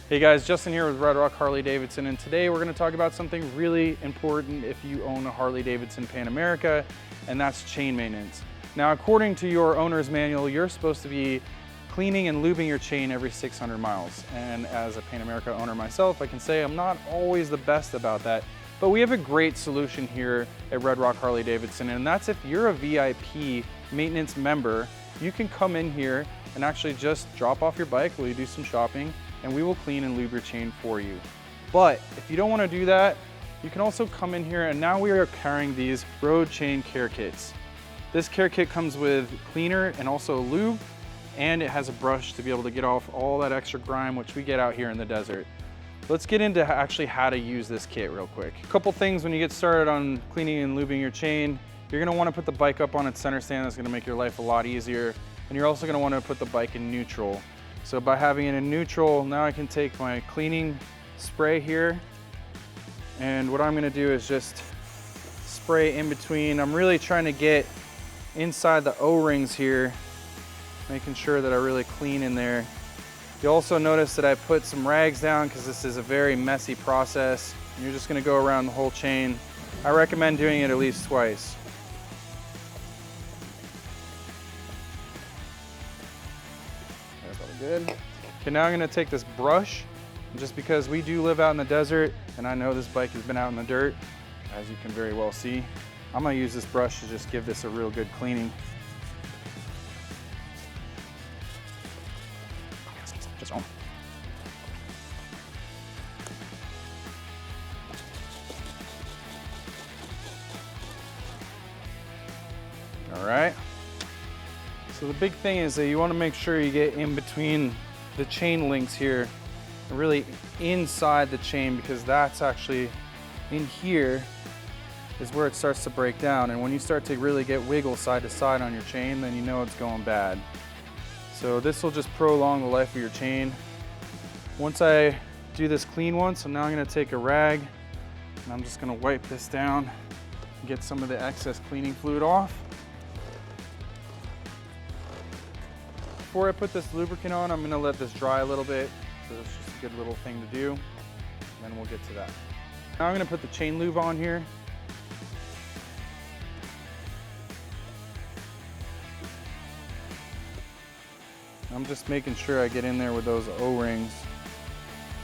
Hey guys, Justin here with Red Rock Harley-Davidson, and today we're going to talk about something really important if you own a Harley-Davidson Pan America, and that's chain maintenance. Now, according to your owner's manual, you're supposed to be cleaning and lubing your chain every 600 miles. And as a Pan America owner myself, I can say I'm not always the best about that, but we have a great solution here at Red Rock Harley-Davidson, and that's if you're a VIP maintenance member, you can come in here and actually just drop off your bike while you do some shopping, and we will clean and lube your chain for you. But if you don't want to do that, you can also come in here, and now we are carrying these road chain care kits. This care kit comes with cleaner and also lube, and it has a brush to be able to get off all that extra grime which we get out here in the desert. Let's get into actually how to use this kit real quick. A couple things when you get started on cleaning and lubing your chain. You're going to want to put the bike up on its center stand. That's going to make your life a lot easier. And you're also going to want to put the bike in neutral. So by having it in neutral, now I can take my cleaning spray here, and what I'm going to do is just spray in between. I'm really trying to get inside the O-rings here, making sure that I really clean in there. You'll also notice that I put some rags down because this is a very messy process. You're just going to go around the whole chain. I recommend doing it at least twice. Good. Okay, now I'm going to take this brush, and just because we do live out in the desert, and I know this bike has been out in the dirt, as you can very well see, I'm going to use this brush to just give this a real good cleaning. Just on. All right. So the big thing is that you want to make sure you get in between the chain links here, and really inside the chain, because that's actually in here is where it starts to break down. And when you start to really get wiggle side to side on your chain, then you know it's going bad. So this will just prolong the life of your chain. Once I do this clean once, so now I'm going to take a rag and I'm just going to wipe this down and get some of the excess cleaning fluid off. Before I put this lubricant on, I'm going to let this dry a little bit. So it's just a good little thing to do. And then we'll get to that. Now I'm going to put the chain lube on here. I'm just making sure I get in there with those O-rings.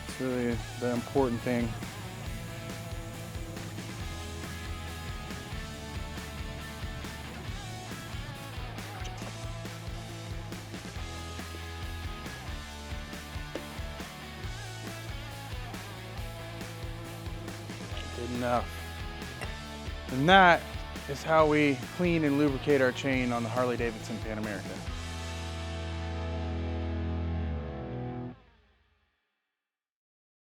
It's really the important thing. Good enough. And that is how we clean and lubricate our chain on the Harley-Davidson Pan America.